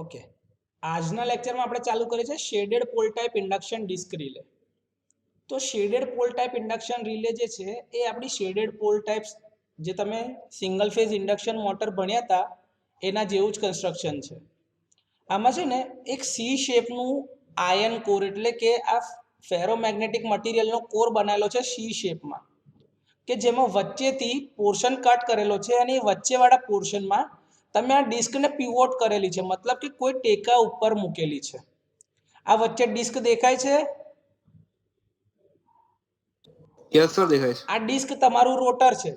Okay, આજના લેક્ચરમાં આપણે ચાલુ કરીએ છીએ shaded pole type induction disc relay. તો shaded pole type induction relay જે છે એ આપણી શેડેડ પોલ ટાઈપ્સ જે તમે સિંગલ ફેઝ ઇન્ડક્શન મોટર ભણ્યા હતા એના જેવું જ કન્સ્ટ્રક્શન છે. આમાં છે ને એક સી શેપનું આયન કોર એટલે કે આ ફેરોમેગ્નેટિક મટીરિયલનો કોર બનાવેલો છે સી શેપમાં, કે જેમાં વચ્ચેથી પોર્શન કટ કરેલો છે અને એ વચ્ચેવાળા પોર્શનમાં તમે આ ડિસ્કને પિવોટ કરેલી છે, મતલબ કે કોઈ ટેકા ઉપર મૂકેલી છે. આ વચ્ચે ડિસ્ક દેખાય છે? યસ સર, દેખાય છે. આ ડિસ્ક તમારું રોટર છે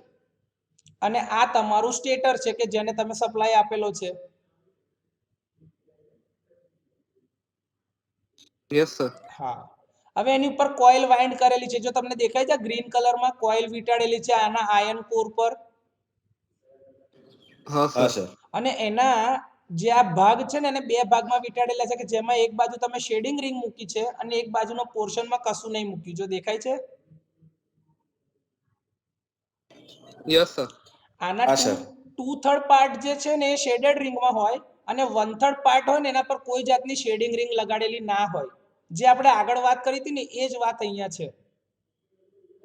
અને આ તમારું સ્ટેટર છે કે જેને તમે સપ્લાય આપેલો છે. Yes sir. હા, હવે એની ઉપર કોઇલ વાઇન્ડ કરેલી છે. જો તમને દેખાય છે ગ્રીન કલરમાં કોઇલ વીંટાળેલી છે આના આયન કોર પર. હા સર. અને એના જે આ ભાગ છે ને એને બે ભાગમાં વીંટાળેલા છે કે જેમાં એક બાજુ તમે શેડિંગ રિંગ મૂકી છે અને એક બાજુનો પોર્શનમાં કશું નહીં મૂક્યું. જો દેખાય છે? Yes sir. આના ટુ થર્ડ પાર્ટ જે છે ને એ શેડેડ રિંગમાં હોય અને વન થર્ડ પાર્ટ હોય ને એના પર કોઈ જાતની શેડિંગ રિંગ લગાડેલી ના હોય. જે આપણે આગળ વાત કરી હતી ને એ જ વાત અહીંયા છે.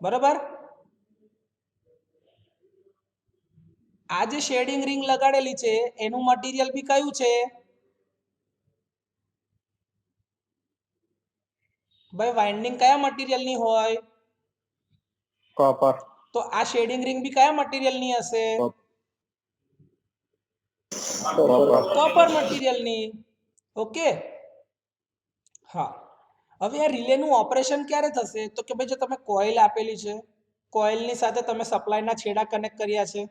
બરોબર? આ જે શેડિંગ રિંગ લગાડેલી છે એનું મટીરિયલ બી કયું છે? ભાઈ વાઇન્ડિંગ કયા મટીરિયલની હોય? કોપર. તો આ શેડિંગ રિંગ બી કયા મટીરિયલની હશે? કોપર મટીરિયલની. ઓકે, હા. હવે આ રિલેનું ઓપરેશન ક્યારે થશે? તો કે ભાઈ જો તમે કોઇલ આપેલી છે, કોઇલની સાથે તમે સપ્લાયના છેડા કનેક્ટ કર્યા છે.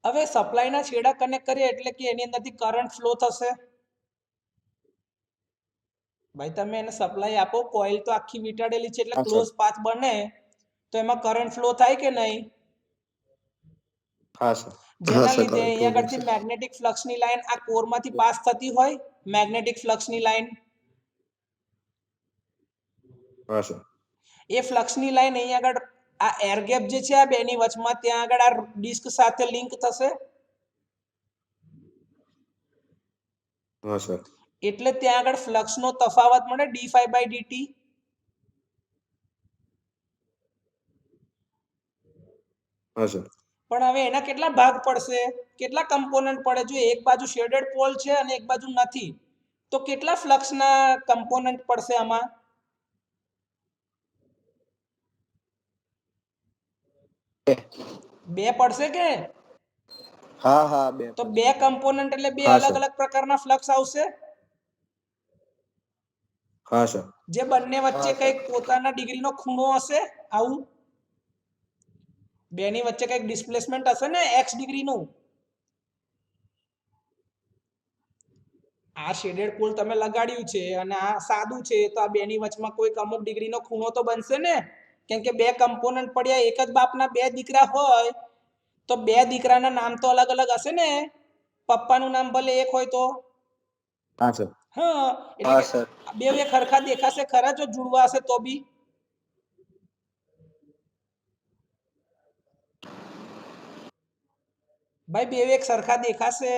હવે સપ્લાયના છેડા કનેક્ટ કર્યા એટલે કે એની અંદરથી કરંટ ફ્લો થશે. ભાઈ તમે એને સપ્લાય આપો, કોઇલ તો આખી વીંટાળેલી છે એટલે ક્લોઝ પાથ બને તો એમાં કરંટ ફ્લો થાય કે નહીં? હા સર. જેના લીધે અહીંયા આગળથી મેગ્નેટિક ફ્લક્સની લાઈન આ કોરમાંથી પાસ થતી હોય, મેગ્નેટિક ફ્લક્સની લાઈન. હા સર. એ ફ્લક્સની લાઈન અહીંયા આગળ આ એર ગેપ જે છે આ બેની વચમાં ત્યાં આગળ આ ડિસ્ક સાથે લિંક થશે. હા સર. એટલે ત્યાં આગળ ફ્લક્સનો તફાવત મળે d∅dt. હા સર. પણ હવે એના કેટલા ભાગ પડશે, કેટલા કમ્પોનન્ટ પડે? જો એક બાજુ શેડેડ પોલ છે અને એક બાજુ નથી તો કેટલા ફ્લક્સના કમ્પોનન્ટ પડશે આમાં? બે પડશે કે? હા હા, બે. તો બે કમ્પોનન્ટ એટલે બે અલગ અલગ પ્રકારના ફ્લક્સ આવશે. હા સર. જે બંને વચ્ચે કંઈક પોતાના ડિગ્રીનો ખૂણો હશે. આવું બેની વચ્ચે કંઈક ડિસ્પ્લેસમેન્ટ હશે ને x ડિગ્રીનું. આ શેડેડ પોલ તમે લગાડ્યું છે અને આ સાદું છે તો આ બેની વચમાં કોઈક અમુક ડિગ્રીનો ખૂણો તો બનશે ને, કેમ કે બે કમ્પોનન્ટ પડ્યા. એક જ બાપના બે દીકરા હોય તો બે દીકરાના નામ તો અલગ અલગ હશે ને. પપ્પાનું નામ ભલે એક હોય તો. હા સર. હા, એટલે બે એક સરખા દેખાશે ખરા જો જુડવા હશે તો બી? ભાઈ બે એક સરખા દેખાશે?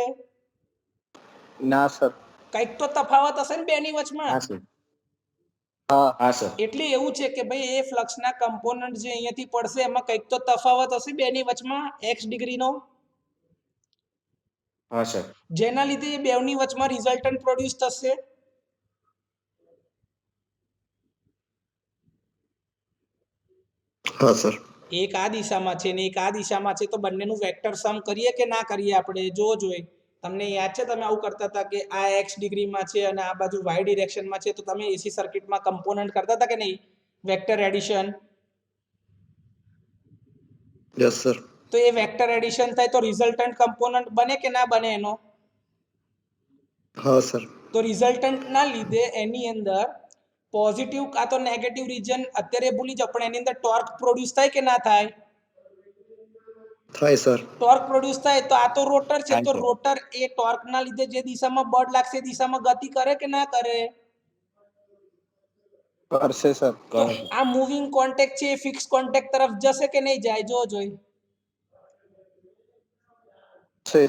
ના સર. કંઈક તો તફાવત હશે ને બેની વચમાં. હા સર. હા સર. એટલે એવું છે કે ભાઈ એ ફ્લક્સના કમ્પોનન્ટ જે અહીંયાથી પડશે એમાં કંઈક તો તફાવત હશે બેની વચમાં x ડિગ્રીનો. હા સર. જેના લીધે એ બેની વચમાં રિઝલ્ટન્ટ પ્રોડ્યુસ થશે. હા સર. એક આ દિશામાં છે ને એક આ દિશામાં છે તો બંનેનું વેક્ટર સમ કરીએ કે ના કરીએ? આપણે જો જોઈએ તમને યાદ છે તમે આવું કરતા હતા કે આ x ડિગ્રીમાં છે અને આ બાજુ y ડિરેક્શનમાં છે તો તમે એસી સર્કિટમાં કમ્પોનન્ટ કરતા હતા કે નહીં? Vector addition. Yes sir. તો એ વેક્ટર એડિશન થાય તો રિઝલ્ટન્ટ કમ્પોનન્ટ બને કે ના બને એનો? હા સર. તો રિઝલ્ટન્ટ ના લીધે એની અંદર પોઝિટિવ કાં તો નેગેટિવ રીજન અત્યારે ભૂલી જાઓ પણ એની અંદર ટોર્ક પ્રોડ્યુસ થાય કે ના થાય? થાય સર. ટોર્ક પ્રોડ્યુસ થાય તો આ તો રોટર છે તો રોટર એ ટોર્ક ના લીધે જે દિશામાં બળ લાગશે એ દિશામાં ગતિ કરે કે ના કરે? કરશે સર. તો આ મૂવિંગ કોન્ટેક્ટ છે એ ફિક્સ કોન્ટેક્ટ તરફ જશે કે નહીં જાય? જો જોઈ છે.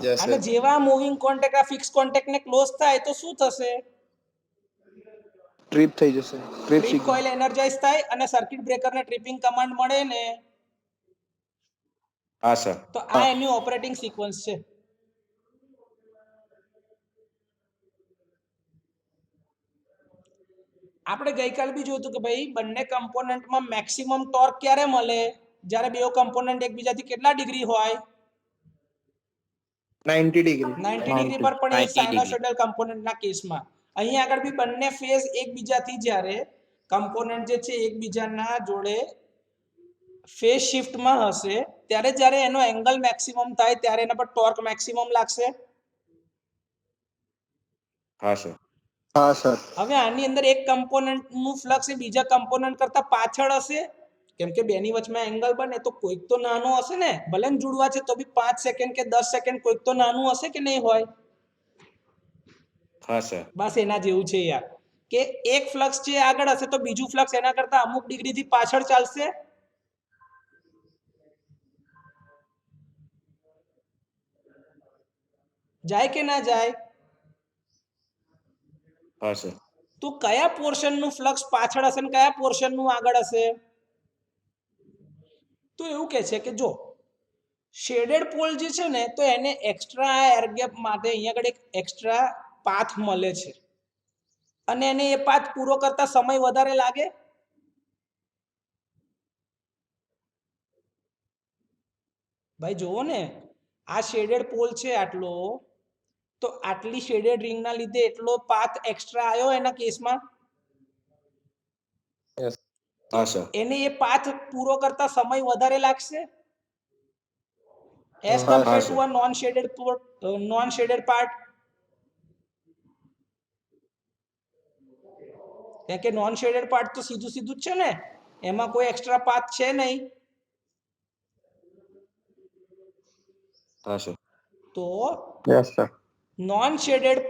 યસ અને જેવા મૂવિંગ કોન્ટેક્ટ આ ફિક્સ કોન્ટેક્ટ ને ક્લોઝ થાય તો શું થશે? ટ્રીપ થઈ જશે. ટ્રીપ કોઇલ એનર્જાઇઝ થાય અને સર્કિટ બ્રેકર ને ટ્રિપિંગ કમાન્ડ મળે ને. હા સર. તો આ એની ઓપરેટિંગ સિક્વન્સ છે. આપણે ગઈકાલ બી જોયું હતું કે ભાઈ બંને કમ્પોનન્ટમાં મેક્સિમમ ટોર્ક ક્યારે મળે? જ્યારે બે કમ્પોનન્ટ એકબીજાથી કેટલા ડિગ્રી હોય? 90 ડિગ્રી. 90 ડિગ્રી પર, પણ એ સાઇનોસોઇડલ કમ્પોનન્ટના કેસમાં. અહીં આગળ બી બંને ફેઝ એકબીજાથી જ્યારે કમ્પોનન્ટ જે છે એકબીજાના જોડે ફેઝ શિફ્ટમાં હશે ત્યારે જ્યારે એનો એંગલ મેક્સિમમ થાય ત્યારે એના પર ટોર્ક મેક્સિમમ લાગશે. હા સર. હા સર. હવે આની અંદર એક કમ્પોનન્ટનું ફ્લક્સ એ બીજા કમ્પોનન્ટ કરતા પાછળ હશે, કેમ કે બેની વચમાં એંગલ બને તો કોઈક તો નાનો હશે ને, ભલે ને જોડવા છે તો બી 5 સેકન્ડ કે 10 સેકન્ડ કોઈક તો નાનું હશે કે નહીં હોય? હા સર. બસ એના જેવું છે યાર, કે એક ફ્લક્સ જે આગળ હશે તો બીજું ફ્લક્સ એના કરતા અમુક ડિગ્રીથી પાછળ ચાલશે. જાય કે ના જાય? હા સર. તો કયા પોર્શનનું ફ્લક્સ પાછળ હશે ને કયા પોર્શનનું આગળ હશે? તો એવું કહે છે કે જો શેડેડ પોલ જે છે ને તો એને એક્સ્ટ્રા એર ગેપ માટે અહીંયા આગળ એક એક્સ્ટ્રા પાથ મળે છે અને એને એ પાથ પૂરો કરતા સમય વધારે લાગે. ભાઈ જુઓ ને, આ શેડેડ પોલ છે આટલો, તો આટલી શેડેડ રિંગના લીધે એટલો પાથ એક્સ્ટ્રા આવ્યો એના કેસમાં. હા સર. એને એ પાથ પૂરો કરતા સમય વધારે લાગશે એઝ હા, compare sir. To a non shaded part. કેમ કે નોન શેડેડ પાર્ટ તો સીધું સીધું જ છે ને, એમાં કોઈ એક્સ્ટ્રા પાથ છે નહીં. હા સર. તો યસ સર. નોન શેડેડ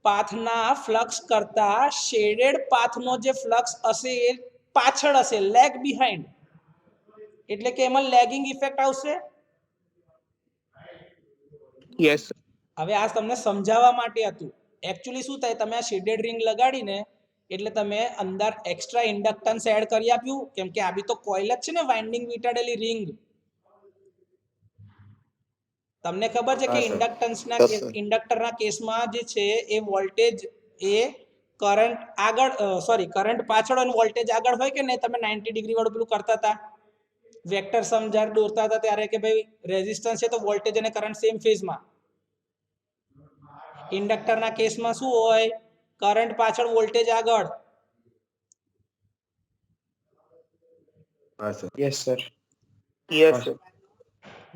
પાથના ફ્લક્સ કરતા શેડેડ પાથનો જે ફ્લક્સ હશે એ પાછળ હશે, લેગ બિહાઇન્ડ, એટલે કે એમાં લેગિંગ ઇફેક્ટ આવશે. યસ. હવે આ તમને સમજાવવા માટે હતું. એકચ્યુઅલી શું થાય, તમે આ શેડેડ રિંગ લગાડીને એટલે તમે અંદર એક્સ્ટ્રા ઇન્ડક્ટન્સ એડ કરી આપ્યું, કેમ કે આ બી તો કોઇલ જ છે ને, વાઇન્ડિંગ વીંટાળેલી રિંગ. તમને ખબર છે કે હા, સર. ઇન્ડક્ટરના કેસમાં જે છે એ વોલ્ટેજ એ કરંટ આગળ કરંટ પાછળ અને વોલ્ટેજ આગળ હોય કે નહીં? તમે 90 ડિગ્રી વાળું પેલું કરતા હતા વેક્ટર સમ જ્યારે દોરતા હતા ત્યારે, કે ભાઈ રેઝિસ્ટન્સ છે તો વોલ્ટેજ અને કરંટ સેમ ફેઝમાં. ઇન્ડક્ટરના કેસમાં શું હોય? કરંટ પાછળ વોલ્ટેજ આગળ. હા sir. Yes sir. Yes sir.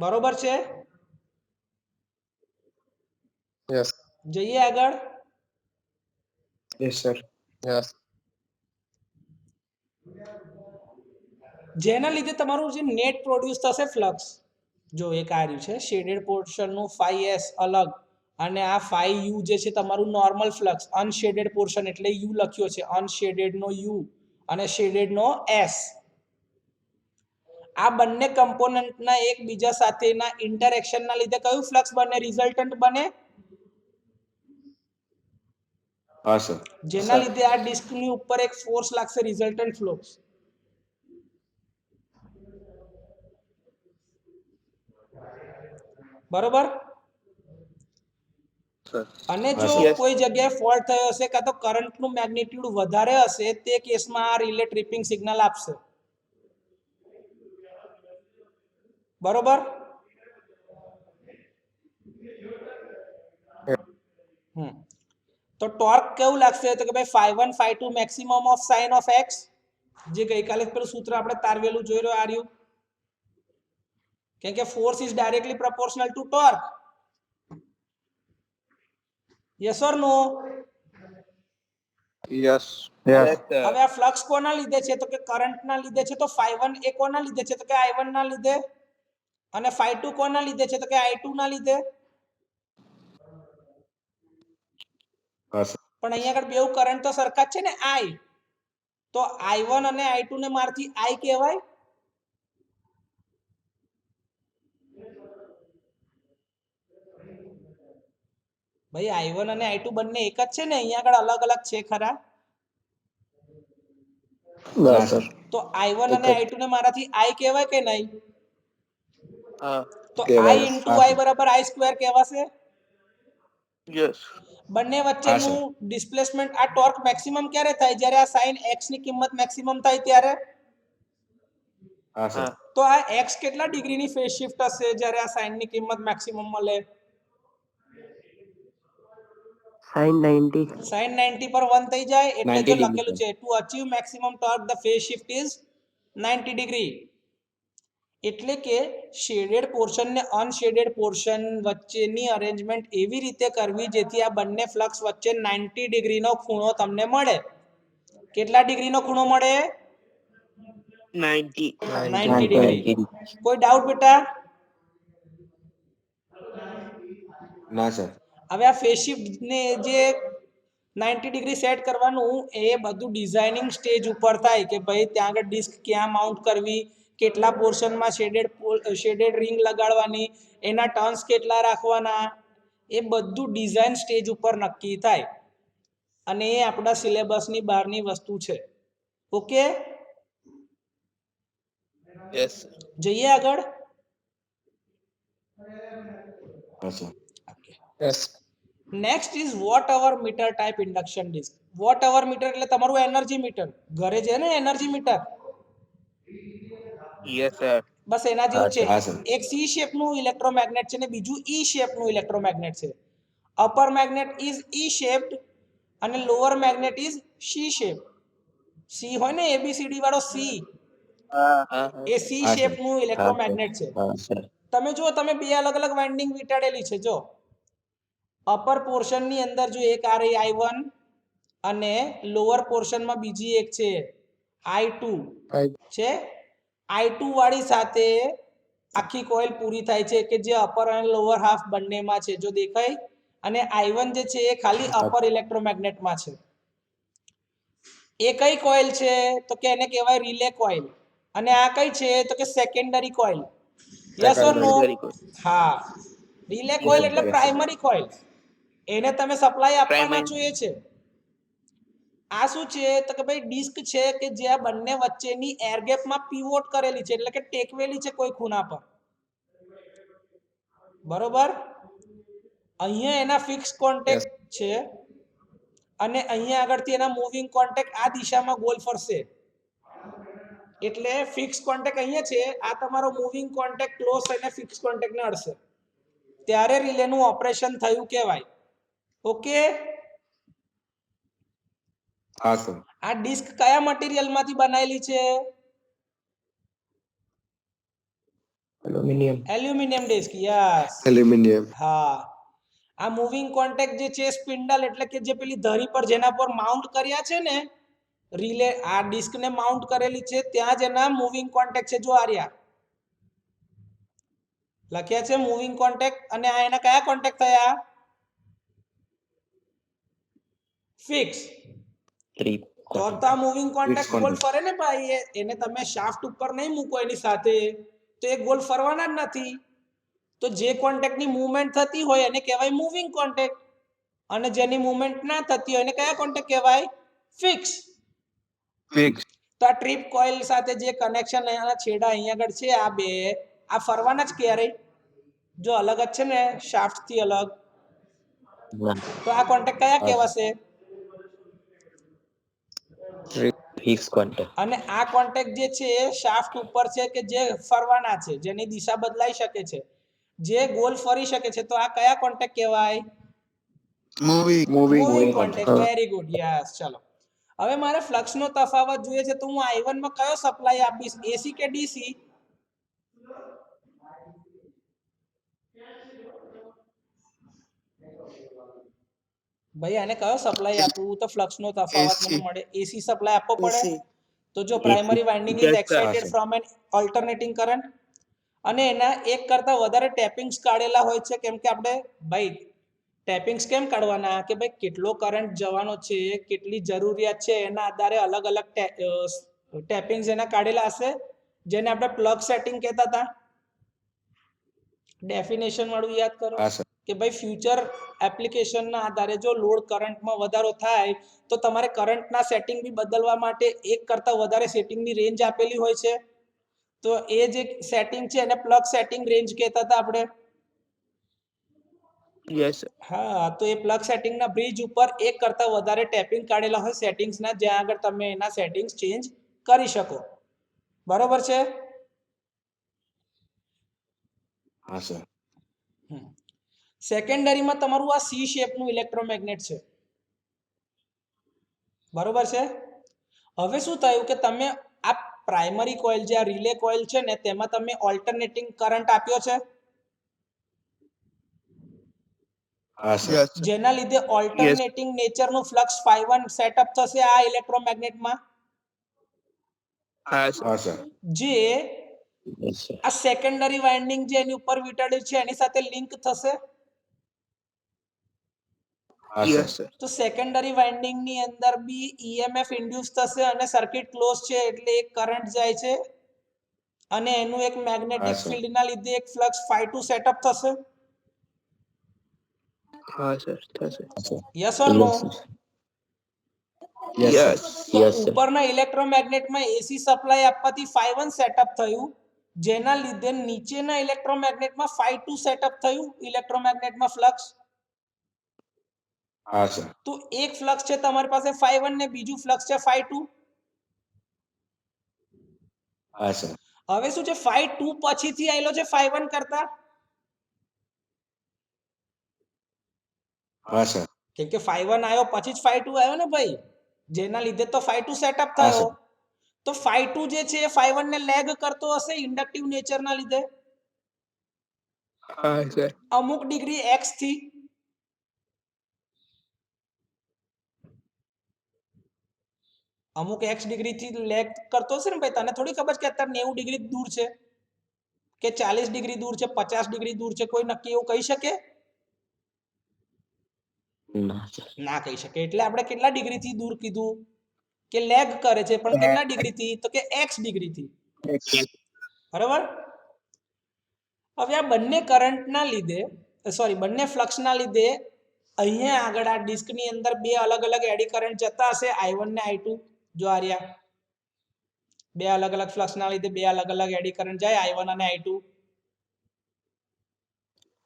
બરોબર છે? યસ. જઈએ આગળ. Yes sir. યસ. જેના લીધે તમારું જે નેટ પ્રોડ્યુસ થશે ફ્લક્સ, જો એક આ રહ્યું છે શેડેડ પોર્શનનું φs અલગ, અને આ φu જે છે તમારું નોર્મલ ફ્લક્સ. અનશેડેડ પોર્શન એટલે u લખ્યો છે, અનશેડેડ નો u અને શેડેડ નો s. આ બંને કમ્પોનન્ટના એકબીજા સાથેના ઇન્ટરેક્શનના લીધે કયું ફ્લક્સ બને? રિઝલ્ટન્ટ બને. હા સર. જેના લીધે આ ડિસ્કની ઉપર એક ફોર્સ લાગશે, રિઝલ્ટન્ટ ફ્લક્સ. બરોબર. અને હા, જો સર. કોઈ જગ્યાએ ફોલ્ટ થયો હશે કાં તો કરંટનું મેગ્નિટ્યુડ વધારે હશે, તે કેસમાં આ રિલે ટ્રિપિંગ સિગ્નલ આપશે. બરોબર. તો ટોર્ક કેવું લાગશે? તો કે ભાઈ φ1 φ2 maximum of sine of x, જે ગઈકાલે પેલું સૂત્ર આપણે તારવેલું જોઈ રહ્યો આ રહ્યું. કેમ કે force is directly proportional to torque. Yes or no? Yes. Yes. હવે આ ફ્લક્સ કોના લીધે છે? તો કે કરંટના લીધે છે. તો φ1 એ કોના લીધે છે? તો કે i1 ના લીધે. અને φ2 કોના લીધે છે? તો કે i2 ના લીધે. હા સર. પણ અહીંયા આગળ બેવ કરંટ તો સરખા જ છે ને, i. તો i1 અને i2 ને મારથી i કહેવાય. ભાઈ I1 અને I2 બંને એક જ છે ને, અહીંયા આગળ અલગ અલગ છે ખરા? ના સર. તો I1 અને એક જ. I2 ને મારાથી I કહેવાય કે નહીં? હા. તો કહેવાય. I into હા, I સર. બરાબર I સ્ક્વેર કહેવાશે. યસ. બંને હા, વચ્ચેનું ડિસ્પ્લેસમેન્ટ, આ ટોર્ક મેક્સિમમ ક્યારે થાય? જ્યારે આ sin x ની કિંમત મેક્સિમમ થાય ત્યારે. હા સર. હા. તો આ x કેટલા ડિગ્રીની ફેઝ શિફ્ટ હશે જ્યારે આ sin ની કિંમત મેક્સિમમ મળે? sin 90. sin 90 પર 1 થઈ જાય એટલે 90 જો degree લખેલું છે to achieve maximum torque the phase shift is 90 degree. એટલે કે શેડેડ પોર્શન ને અનશેડેડ પોર્શન વચ્ચેની અરેન્જમેન્ટ એવી રીતે કરવી જેથી આ બંને ફ્લક્સ વચ્ચે 90 ડિગ્રીનો ખૂણો તમને મળે. કેટલા ડિગ્રીનો ખૂણો મળે? 90. 90 ડિગ્રી. કોઈ ડાઉટ બેટા? ના સર. હવે આ ફેઝ શિફ્ટ ને જે 90 ડિગ્રી સેટ કરવાનું એ બધું ડિઝાઇનિંગ સ્ટેજ ઉપર થાય કે ભાઈ ત્યાં આગળ ડિસ્ક ક્યાં માઉન્ટ કરવી, કેટલા પોર્શનમાં શેડેડ રિંગ લગાડવાની, એના ટર્ન્સ કેટલા રાખવાના, એ બધું ડિઝાઇન સ્ટેજ ઉપર નક્કી થાય અને એ આપણા સિલેબસની બહારની વસ્તુ છે. Okay, yes. જઈએ આગળ. હા sir. Yes. Next is watt hour meter type induction disc. Watt hour meter એટલે તમારું એનર્જી મીટર. ઘરે છે ને એનર્જી મીટર, યસ સર. બસ એના જેવું છે. હા સર. એક સી શેપનું ઇલેક્ટ્રોમેગ્નેટ છે ને બીજું ઈ શેપનું ઇલેક્ટ્રોમેગ્નેટ છે. Upper magnet is E shaped અને lower magnet is C shape. C હોય ને એબીસીડી વાળો સી, હા. એ સી હા સર. શેપનું ઇલેક્ટ્રોમેગ્નેટ છે. હા સર. તમે જુઓ, તમે બે અલગ અલગ વાઇન્ડિંગ વીંટાળેલી છે. જો અપર પોર્શનની અંદર જો એક આ રહી I1 અને લોઅર પોર્શનમાં બીજી એક છે I2 છે. I2 વાળી સાથે આખી કોઇલ પૂરી થાય છે કે જે અપર અને લોઅર હાફ બંનેમાં છે. જો દેખાય. અને I1 જે છે એ ખાલી અપર ઇલેક્ટ્રોમેગ્નેટમાં છે. એ કઈ કોઇલ છે? તો કે એને કહેવાય રિલે કોઇલ. અને આ કઈ છે? તો કે સેકન્ડરી કોઇલ. યસ ઓર નો? હા, રિલે કોઇલ એટલે પ્રાઇમરી કોઇલ. એને તમે સપ્લાય આપવાના છો એ છે. આ શું છે? તો કે ભાઈ ડિસ્ક છે કે જે આ બંને વચ્ચેની એર ગેપમાં પીવોટ કરેલી છે, એટલે કે ટેકવેલી છે કોઈ ખૂણા પર. બરોબર. અહીંયા એના ફિક્સ કોન્ટેક્ટ છે અને અહીંયા આગળથી એના મૂવિંગ કોન્ટેક્ટ આ દિશામાં ગોલ ફરશે. એટલે ફિક્સ કોન્ટેક્ટ અહીંયા છે, આ તમારો મૂવિંગ કોન્ટેક્ટ ક્લોઝ થઈને ફિક્સ કોન્ટેક્ટને અડશે, ત્યારે રિલેનું ઓપરેશન થયું કહેવાય. ઓકે. હા સર. આ ડિસ્ક કયા મટીરિયલમાંથી બનાવેલી છે? Aluminium disc. યસ. એલ્યુમિનિયમ. હા. આ મૂવિંગ કોન્ટેક્ટ જે છે સ્પિન્ડલ એટલે કે જે પેલી ધરી પર જેના પર માઉન્ટ કર્યા છે ને રિલે, આ ડિસ્કને માઉન્ટ કરેલી છે ત્યાં જ એના મૂવિંગ કોન્ટેક્ટ છે. જો આર્યા લખ્યા છે મૂવિંગ કોન્ટેક્ટ, અને આ એના કયા કોન્ટેક્ટ થયા? ફિક્સ. તો આ મૂવિંગ કોન્ટેક્ટ ગોલ ફરે ને ભાઈ, એને તમે શાફ્ટ ઉપર નહીં મૂકો એની સાથે તો એ ગોલ ફરવાના જ નથી. તો જે કોન્ટેક્ટની મૂવમેન્ટ થતી હોય એને કહેવાય મૂવિંગ કોન્ટેક્ટ, અને જેની મૂવમેન્ટ ના થતી હોય એને કયા કોન્ટેક્ટ કહેવાય? ફિક્સ. તો આ ટ્રીપ કોઇલ સાથે જે કનેક્શન એના છેડા અહીંયા આગળ છે, આ બે આ ફરવાના જ ક્યારે? જો અલગ જ છે ને શાફ્ટ થી અલગ, તો આ કોન્ટેક્ટ કયા કહેવાશે? Fix contact. અને આ કોન્ટેક્ટ જે છે એ શાફ્ટ ઉપર છે કે જે ફરવાના છે, જેની દિશા બદલાઈ શકે છે, જે ગોલ ફરી શકે છે. તો આ કયા કોન્ટેક્ટ કહેવાય? Moving contact. Very good. Yes. ચલો, હવે મારે ફ્લક્સનો તફાવત જોઈએ છે, તો હું I1 માં કયો સપ્લાય આપીશ, એસી કે ડીસી? ભાઈ આને કયો સપ્લાય આપવું તો ફ્લક્સનો તફાવત મને મળે? એસી સપ્લાય આપવો પડે. તો જો primary winding is excited from an alternating current, અને એના એક કરતા વધારે ટેપિંગ્સ કાઢેલા હોય છે. કેમ કે આપણે ભાઈ ટેપિંગ્સ કેમ કાઢવાના કે ભાઈ કેટલો કરંટ જવાનો છે, કેટલી જરૂરિયાત છે, એના આધારે અલગ અલગ ટેપિંગ્સ એના કાઢેલા હશે, જેને આપણે પ્લગ સેટિંગ કહેતા હતા. ડેફિનેશન વાળું યાદ કરો. કે ભાઈ ફ્યુચર એપ્લિકેશનના આધારે જો લોડ કરંટમાં વધારો થાય તો તમારે કરંટના સેટિંગ બી બદલવા માટે એક કરતાં વધારે સેટિંગની રેન્જ આપેલી હોય છે. તો એ જે સેટિંગ છે એને પ્લગ સેટિંગ રેન્જ કહેતા હતા આપણે. Yes, sir. હા, તો એ પ્લગ સેટિંગના બ્રિજ ઉપર એક કરતાં વધારે ટેપિંગ કાઢેલા હોય સેટિંગ્સના, જ્યાં આગળ તમે એના સેટિંગ્સ ચેન્જ કરી શકો. બરોબર છે? હા સર. સેકન્ડરીમાં તમારું આ સી શેપનું ઇલેક્ટ્રોમેગ્નેટ છે. બરોબર છે? હવે શું થયું કે તમે આ પ્રાઇમરી કોઇલ જે આ રિલે કોઇલ છે ને તેમાં તમે ઓલ્ટરનેટિંગ કરંટ આપ્યો છે, હા સર. Yes, sir. જેના લીધે ઓલ્ટરનેટિંગ નેચરનું ફ્લક્સ φ1 સેટઅપ થશે આ ઇલેક્ટ્રોમેગ્નેટમાં, Yes, sir. હા સર. જે Yes, sir. આ સેકન્ડરી વાઇન્ડિંગ જે એની ઉપર વીંટાળ્યું છે એની સાથે લિંક થશે. હા Yes, સર. sir. તો સેકન્ડરી વાઇન્ડિંગ ની અંદર બી ઈએમએફ ઇન્ડ્યુસ થશે અને સર્કિટ ક્લોઝ છે એટલે એક કરંટ જાય છે અને એનું એક મેગ્નેટિક હા, સર. ફિલ્ડના લીધે એક ફ્લક્સ φ2 સેટઅપ થશે. Yes, sir. Yes, sir. Yes or no? Yes Yes. Sir. તો Yes, sir. ઉપરના ઇલેક્ટ્રોમેગ્નેટમાં એસી સપ્લાય આપવાથી φ1 સેટઅપ થયું, જેના લીધે નીચેના ઇલેક્ટ્રોમેગ્નેટમાં φ2 સેટઅપ થયું ઇલેક્ટ્રોમેગ્નેટમાં ફ્લક્સ. હા સર. તો એક ફ્લક્સ છે તમારી પાસે φ1 ને બીજું ફ્લક્સ છે φ2. હા સર. હવે શું છે, φ2 પછીથી આવેલો છે φ1 કરતા, હા સર. કેમ કે φ1 આવ્યો પછી જ φ2 આવ્યો ને ભાઈ, જેના લીધે તો φ2 સેટઅપ હા, થયો. સર. તો φ2 જે છે એ φ1 ને લેગ કરતો હશે ઇન્ડક્ટિવ નેચરના લીધે Yes, sir. અમુક ડિગ્રી x થી. અમુક x ડિગ્રી થી લેગ કરતો હશે ને ભાઈ. તને થોડી ખબર છે કે અત્યારે 90 ડિગ્રી દૂર છે કે 40 ડિગ્રી દૂર છે, 50 ડિગ્રી દૂર છે, કોઈ નક્કી એવું કહી શકે? No, sir. ના કહી શકે. એટલે આપણે કેટલા ડિગ્રી થી દૂર કીધું કે લેગ કરે છે, પણ કેટલા ડિગ્રી થી? તો કે x ડિગ્રી થી. બરાબર? હવે આ બંને કરંટના લીધે, સોરી, બંને ફ્લક્સના લીધે અહીંયા આગળ આ ડિસ્કની અંદર બે અલગ અલગ એડી કરંટ જતા હશે, I1 ને I2. જો આ રહ્યા બે અલગ અલગ ફ્લક્સના લીધે બે અલગ અલગ એડી કરંટ જાય, I1 અને I2.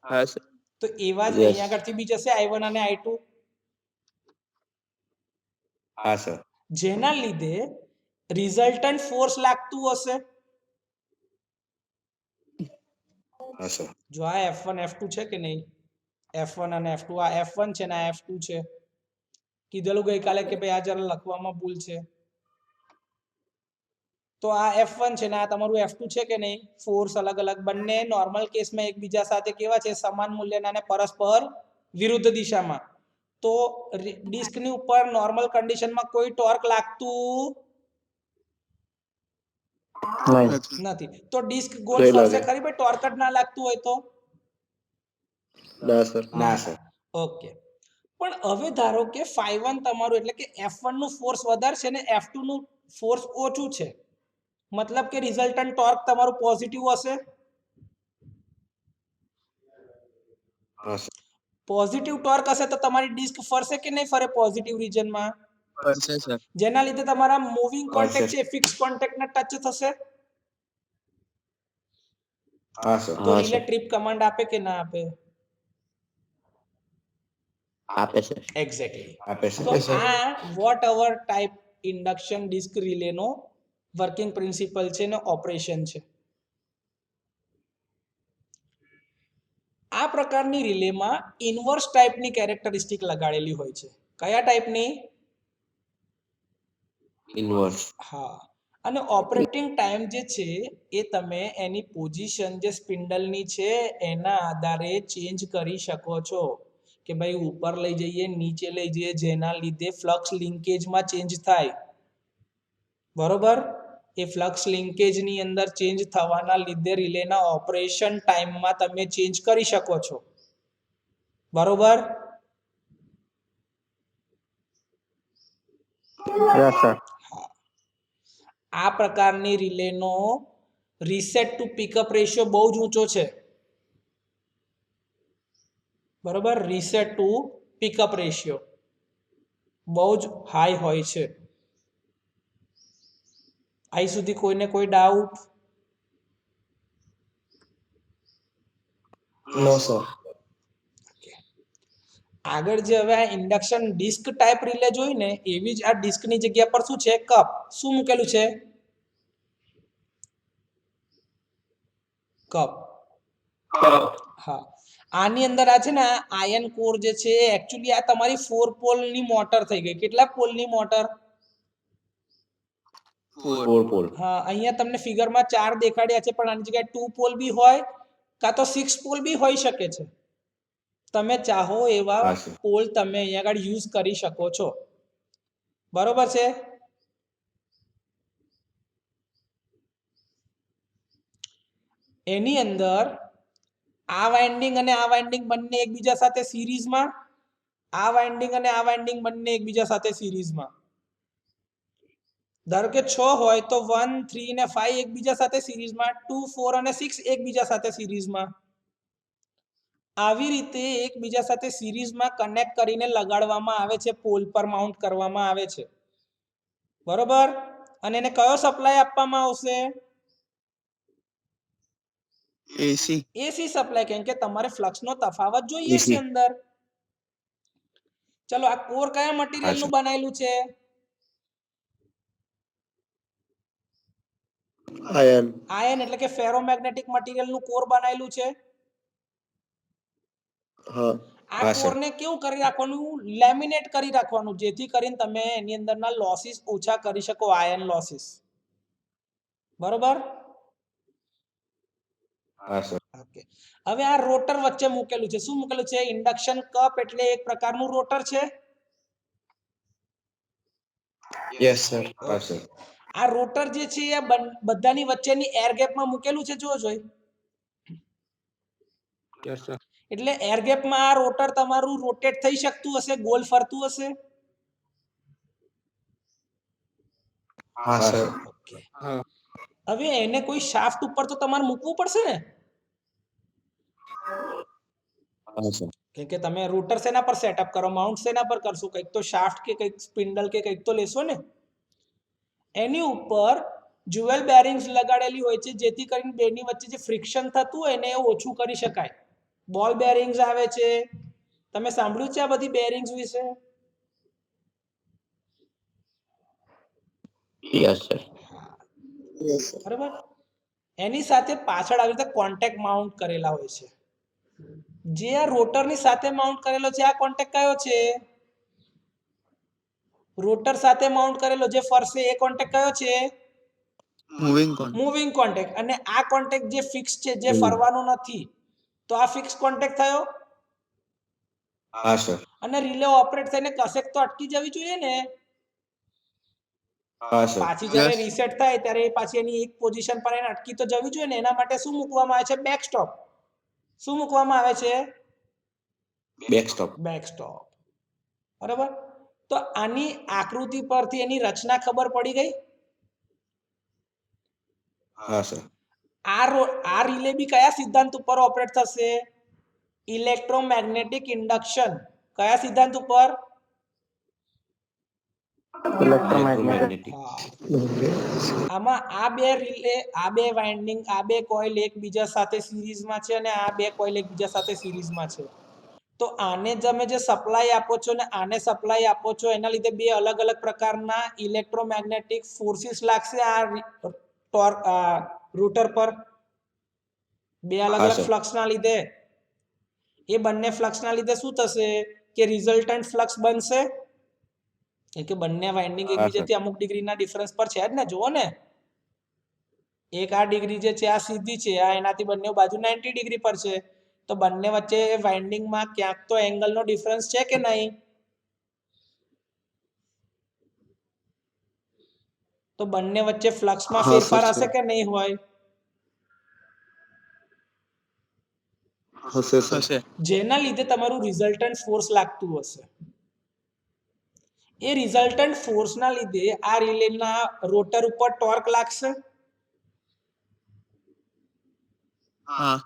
Yes, sir. તો એવા જ Yes. અહીંયા આગળથી બી જશે I1 અને I2, હા સર. જેના લીધે રિઝલ્ટન્ટ ફોર્સ લાગતું હશે. હા સર. જો આ F1 F2 છે કે નહીં, F1 અને F2, આ F1 છે ને આ F2 છે. કીધેલું ગઈકાલે કે ભાઈ આ જરા લખવામાં ભૂલ છે. તો આ F1 છે ને આ તમારું F2 છે કે નહીં, ફોર્સ અલગ અલગ, બંને નોર્મલ કેસમાં એકબીજા સાથે કેવા છે, સમાન મૂલ્યના અને પરસ્પર વિરુદ્ધ દિશામાં. તો ડિસ્કની ઉપર નોર્મલ કન્ડિશનમાં કોઈ ટોર્ક લાગતું નથી. તો ડિસ્ક ગોલ નહીં ફરશે લાગે. ખરી ભાઈ, ટોર્ક જ ના લાગતું હોય તો? No, sir. ના સર. ઓકે. પણ હવે ધારો કે φ1 તમારું એટલે કે F1 નું ફોર્સ વધારે છે ને F2 નું ફોર્સ ઓછું છે, મતલબ કે રિઝલ્ટન્ટ ટોર્ક તમારું પોઝિટિવ હશે. હા સર. પોઝિટિવ ટોર્ક હશે તો તમારી ડિસ્ક ફરશે કે નહીં ફરે પોઝિટિવ રીજનમાં, ફરશે, sir. જેના લીધે તમારા મૂવિંગ ફરશે. કોન્ટેક્ટ છે ફિક્સ કોન્ટેક્ટને ટચ થશે. હા સર. તો હા, રિલે sir. ટ્રીપ કમાન્ડ આપે કે ના આપે? આપે, sir. એક્ઝેક્ટલી. આપે સર. તો આ whatever type induction disc રિલેનો વર્કિંગ પ્રિન્સિપલ છે ને ઓપરેશન છે. આ પ્રકારની રિલેમાં ઇન્વર્સ ટાઈપની કેરેક્ટરિસ્ટિક લગાડેલી હોય છે. કયા ટાઈપની? ઇન્વર્સ. હા. અને ઓપરેટિંગ ટાઈમ જે છે એ તમે એની પોઝિશન જે સ્પિન્ડલની છે એના આધારે ચેન્જ કરી શકો છો કે ભાઈ ઉપર લઈ જઈએ, નીચે લઈ જઈએ, જેના લીધે ફ્લક્સ લિંકેજમાં ચેન્જ થાય. બરોબર? એ ફ્લક્સ લિંકેજની અંદર ચેન્જ થવાના લીધે રિલેના ઓપરેશન ટાઈમમાં તમે ચેન્જ કરી શકો છો. બરોબર? Yes, sir. આ પ્રકારની રિલેનો રીસેટ ટુ પિકઅપ રેશિયો બહુ જ ઊંચો છે. બરોબર, રીસેટ ટુ પિકઅપ રેશિયો બહુ જ હાઈ હોય છે. અહીં સુધી કોઈને કોઈ ડાઉટ? No sir. આગળ જે હવે આ ઇન્ડક્શન ડિસ્ક ટાઈપ રિલે જોઈ ને એવી જ આ ડિસ્કની જગ્યા પર શું છે? કપ. શું મૂકેલું છે? કપ. હા, આની અંદર આ છે ને આયન કોર જે છે એકચ્યુઅલી આ તમારી 4 પોલની મોટર થઈ ગઈ. કેટલા પોલની મોટર? 4 પોલ. હા, અહીંયા તમને ફિગરમાં 4 દેખાડ્યા છે, પણ આની જગ્યાએ 2 પોલ બી હોય કાં તો 6 પોલ બી હોઈ શકે છે. તમે ચાહો એવા હા સર. પોલ તમે અહીંયા આગળ યુઝ કરી શકો છો. બરોબર છે? એની અંદર આ વાઇન્ડિંગ અને આ વાઇન્ડિંગ બંને એકબીજા સાથે સિરીઝમાં, આ વાઇન્ડિંગ અને આ વાઇન્ડિંગ બંને એકબીજા સાથે સિરીઝમાં. ધારો કે 6 હોય તો 1 3 અને 5 એકબીજા સાથે સિરીઝમાં, 2 4 અને 6 એકબીજા સાથે સિરીઝમાં. આવી રીતે એકબીજા સાથે સિરીઝમાં કનેક્ટ કરીને લગાડવામાં આવે છે, પોલ પર માઉન્ટ કરવામાં આવે છે. બરોબર? અને એને કયો સપ્લાય આપવામાં આવશે? एसी. એસી સપ્લાય, કેમ કે તમારે ફ્લક્સનો તફાવત જોઈએ AC. છે અંદર. ચલો, આ કોર કયા મટીરીયલ નું હા, બનાવેલું છે? आयन. આયન એટલે કે ફેરોમેગ્નેટિક મટીરીયલ નું કોર બનાવેલું છે. हाँ. આ હા, સર. કોરને કેવું કરી રાખવાનું? લેમિનેટ કરી રાખવાનું, જેથી કરીને તમે એની અંદરના લોસીસ ઓછા કરી શકો, આયન લોસીસ. બરોબર? હા સર. ઓકે. હવે આ રોટર વચ્ચે મૂકેલું છે. શું મૂકેલું છે? ઇન્ડક્શન કપ એટલે એક પ્રકારનું રોટર છે. Yes sir. હા સર. આ રોટર જે છે એ બધાની વચ્ચેની એર ગેપમાં મૂકેલું છે. જોઈ यस सर. એટલે એર ગેપમાં આ રોટર તમારું રોટેટ થઈ શકતું હશે, ગોલ ફરતું હશે. हाँ सर. ઓકે. हाँ. હવે એને કોઈ શાફ્ટ ઉપર તો તમારે મૂકવું પડશે ને, હા સર. કેમ કે તમે રોટર શેના પર સેટઅપ કરો? માઉન્ટ શેના પર કરશો? કંઈક તો શાફ્ટ કે કંઈક સ્પિન્ડલ કે કંઈક તો લેશો ને. એની ઉપર જ્યુએલ બેરિંગ્સ લગાડેલી હોય છે, જેથી કરીને બેની વચ્ચે જે ફ્રિક્શન થતું હોય એને ઓછું કરી શકાય. બોલ બેરિંગ્સ આવે છે. તમે સાંભળ્યું છે આ બધી બેરિંગ્સ વિશે? Yes sir. Yes sir. બરાબર. એની સાથે પાછળ આવી રીતે કોન્ટેક્ટ માઉન્ટ કરેલા હોય છે. જે આ રોટરની સાથે માઉન્ટ કરેલો છે, આ કોન્ટેક્ટ કયો છે? રોટર સાથે માઉન્ટ કરેલો જે ફરશે એ કોન્ટેક્ટ કયો છે? मूविंग कौन. Moving contact. અને આ કોન્ટેક્ટ જે ફિક્સ છે, જે ફરવાનો નથી, તો આ ફિક્સ કોન્ટેક્ટ થયો. હા સર. અને રિલે ઓપરેટ થઈને કશેક તો અટકી જવી જોઈએ ને. હા સર. પાછી જ્યારે Yes. રીસેટ થાય ત્યારે એ પાછી એની એક પોઝિશન પર એને અટકી તો જવી જોઈએ ને. એના માટે શું મૂકવામાં આવે છે? Back stop. શું મૂકવામાં આવે છે? Back stop. Back stop. બરાબર. તો આની આકૃતિ પરથી એની રચના ખબર પડી ગઈ. હા સર. આ રિલે બી કયા સિદ્ધાંત ઉપર ઓપરેટ થશે? Electromagnetic induction. કયા સિદ્ધાંત ઉપર? इलेक्ट्रोमैग्नेटिक. હા. આમાં આ બે રિલે, આ બે વાઇન્ડિંગ, આ બે કોઇલ એકબીજા સાથે સિરીઝમાં છે અને આ બે કોઇલ એકબીજા સાથે સિરીઝમાં છે. તો આને તમે જે સપ્લાય આપો છો ને આને સપ્લાય આપો છો, એના લીધે બે અલગ અલગ પ્રકારના ઇલેક્ટ્રોમેગ્નેટિક ફોર્સિસ લાગશે આ રોટર પર. બે અલગ હા અલગ સર. ફ્લક્સના લીધે. એ બંને ફ્લક્સના લીધે શું થશે કે રિઝલ્ટન્ટ ફ્લક્સ બનશે. કે બંને વાઇન્ડિંગ હા એકબીજાથી સર. અમુક ડિગ્રીના ડિફરન્સ પર છે જ ને. જુઓ ને, એક આ ડિગ્રી જે છે આ સીધી છે, આ એનાથી બંને બાજુ 90 ડિગ્રી પર છે. તો બંને વચ્ચે વાઇન્ડિંગમાં ક્યાંક તો એંગલનો ડિફરન્સ છે કે નહીં? તો બંને વચ્ચે ફ્લક્સમાં हाँ ફેરફાર सर. હશે કે નહીં હોય? हाँ सर. જેના લીધે તમારું રિઝલ્ટન્ટ ફોર્સ લાગતું હશે. એ રિઝલ્ટન્ટ ફોર્સના લીધે આ રિલેના રોટર ઉપર ટોર્ક લાગશે. हाँ.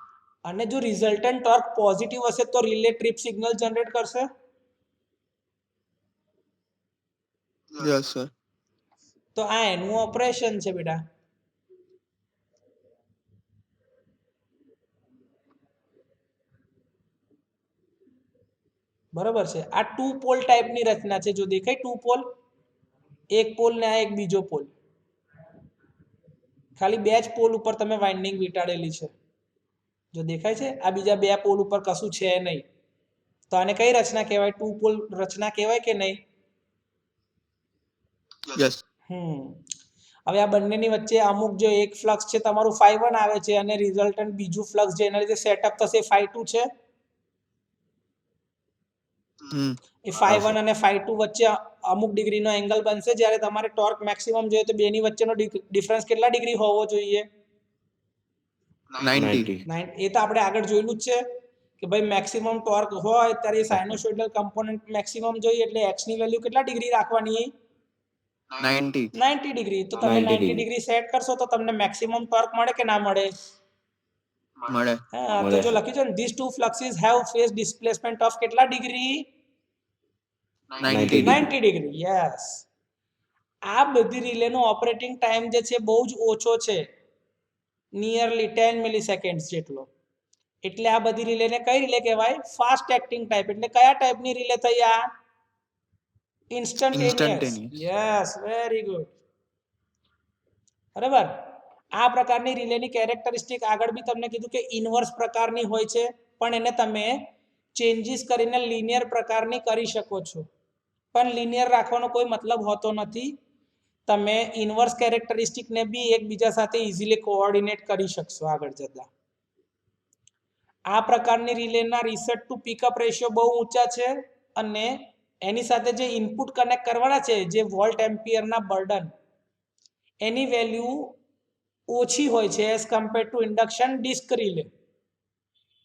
અને જો રિઝલ્ટન્ટ ટોર્ક પોઝિટિવ હશે તો રિલે ટ્રિપ સિગ્નલ જનરેટ કરશે. Yes, sir. તો આ એનું ઓપરેશન છે બેટા. બરોબર છે. આ ટુ પોલ ટાઈપની રચના છે. જો દેખાય ટુ પોલ, એક પોલ ને આ એક બીજો પોલ, ખાલી બે જ પોલ ઉપર તમે વાઇન્ડિંગ વીંટાળેલી છે. જો દેખાય છે, આ બીજા બે પોલ ઉપર કશું છે નહીં. તો આને કઈ રચના કહેવાય? ટુ પોલ રચના કહેવાય કે નહીં? Yes. હવે આ બંનેની વચ્ચે અમુક જો એક ફ્લક્સ છે તમારું φ1 આવે છે અને રિઝલ્ટન્ટ બીજું ફ્લક્સ જેના લીધે સેટઅપ થશે φ2 છે. એ φ1 અને φ2 વચ્ચે અમુક ડિગ્રીનો એંગલ બનશે. જ્યારે તમારે ટોર્ક મેક્સિમમ જોઈએ તો બેની વચ્ચેનો ડિફરન્સ કેટલા ડિગ્રી હોવો જોઈએ? 90. એ તો આપણે આગળ જોયેલું જ છે કે ભાઈ મેક્સિમમ ટોર્ક હોય ત્યારે સાઇનોસોઇડલ કમ્પોનન્ટ મેક્સિમમ જોઈએ એટલે x ની વેલ્યુ કેટલા ડિગ્રી રાખવાની? 90. 90 ડિગ્રી. તો તમે 90 ડિગ્રી સેટ કરશો તો તમને મેક્સિમમ ટોર્ક મળે કે ના મળે? મળે. હા, તો જો લખ્યું છે ને these two fluxes have phase displacement of કેટલા ડિગ્રી? 90. 90 ડિગ્રી. યસ. આ બધી રિલેનો ઓપરેટિંગ ટાઈમ જે છે બહુ જ ઓછો છે, નિયરલી 10 મિલીસેકન્ડ્સ જેટલો. એટલે આ બધી રિલેને કઈ રિલે કહેવાય? Fast acting type. એટલે કયા ટાઈપની રિલે થઈ આ? ઇન્સ્ટન્ટેનિયસ. Yes, very good. બરાબર. આ પ્રકારની રિલેની કેરેક્ટરિસ્ટિક આગળ બી તમને કીધું કે ઇન્વર્સ પ્રકારની હોય છે, પણ એને તમે ચેન્જીસ કરીને લિનિયર પ્રકારની કરી શકો છો. પણ લિનિયર રાખવાનો કોઈ મતલબ હોતો નથી. તમે ઇન્વર્સ કેરેક્ટરિસ્ટિકને બી એકબીજા સાથે ઇઝીલી કોઓર્ડિનેટ કરી શકશો આગળ જતા. આ પ્રકારની રિલેના રીસેટ ટુ પિકઅપ રેશિયો બહુ ઊંચા છે અને એની સાથે જે ઇનપુટ કનેક્ટ કરવાના છે, જે વોલ્ટ એમ્પિયરના બર્ડન, એની વેલ્યુ ઓછી હોય છે as compare to induction disc relay.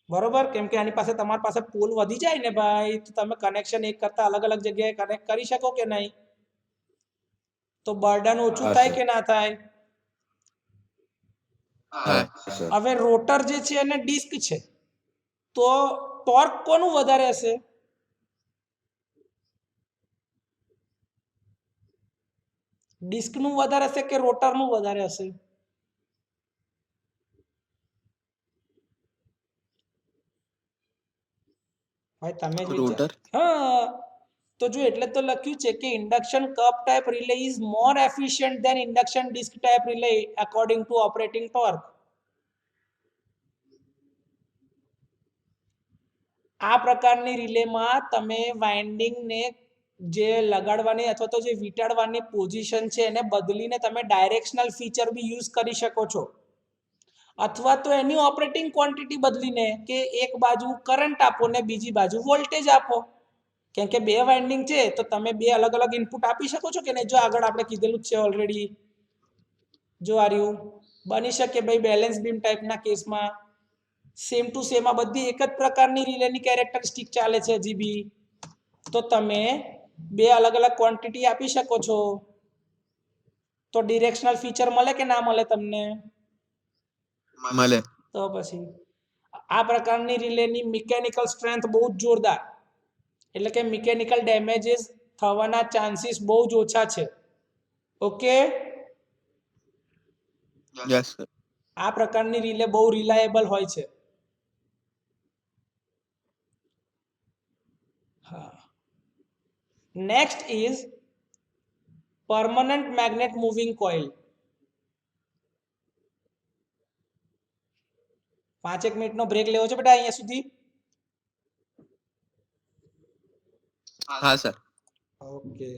બરોબર? કેમ કે આની પાસે તમારી પાસે પોલ વધી જાય ને ભાઈ, તો તમે કનેક્શન એક કરતા અલગ અલગ જગ્યાએ કનેક્ટ કરી શકો કે નહીં? તો બર્ડન ઓછું થાય કે ના થાય? હવે રોટર જે છે અને ડિસ્ક છે, તો ટોર્ક કોનું વધારે હશે? ડિસ્કનું વધારે હશે કે રોટરનું વધારે હશે? ભાઈ તમે જ વિચાર. હા, તો જો એટલે તો લખ્યું છે કે induction cup type relay is more efficient than induction disc type relay according to operating torque. આ પ્રકારની રિલેમાં તમે વાઇન્ડિંગને જે લગાડવાની અથવા તો જે વીંટાળવાની પોઝિશન છે એને બદલીને તમે ડાયરેક્શનલ ફીચર બી યુઝ કરી શકો છો, અથવા તો એની ઓપરેટિંગ ક્વોન્ટિટી બદલીને કે એક બાજુ કરંટ આપો ને બીજી બાજુ વોલ્ટેજ આપો. કેમ કે બે વાઇન્ડિંગ છે તો તમે બે અલગ અલગ ઇનપુટ આપી શકો છો કે નહીં? જો આગળ આપણે કીધેલું જ છે ઓલરેડી. જો આ રહ્યું બની શકે ભાઈ બેલેન્સ બીમ ટાઈપના કેસમાં સેમ ટુ સેમ આ બધી એક જ પ્રકારની રિલેની કેરેક્ટરિસ્ટિક ચાલે છે હજી બી, તો તમે બે અલગ અલગ ક્વોન્ટિટી આપી શકો છો. તો ડિરેક્શનલ ફીચર મળે કે ના મળે તમને? મળે. તો પછી આ પ્રકારની રિલેની મિકેનિકલ સ્ટ્રેન્થ બહુ જ જોરદાર, એટલે કે મિકેનિકલ ડેમેજીસ થવાના ચાન્સીસ બહુ જ ઓછા છે. ઓકે. Yes sir. આ પ્રકારની રિલે બહુ રિલાયેબલ હોય છે. Next is permanent magnet moving coil. 5 મિનિટનો બ્રેક લેવો છે બેટા અહીંયા સુધી? હા સર. ઓકે.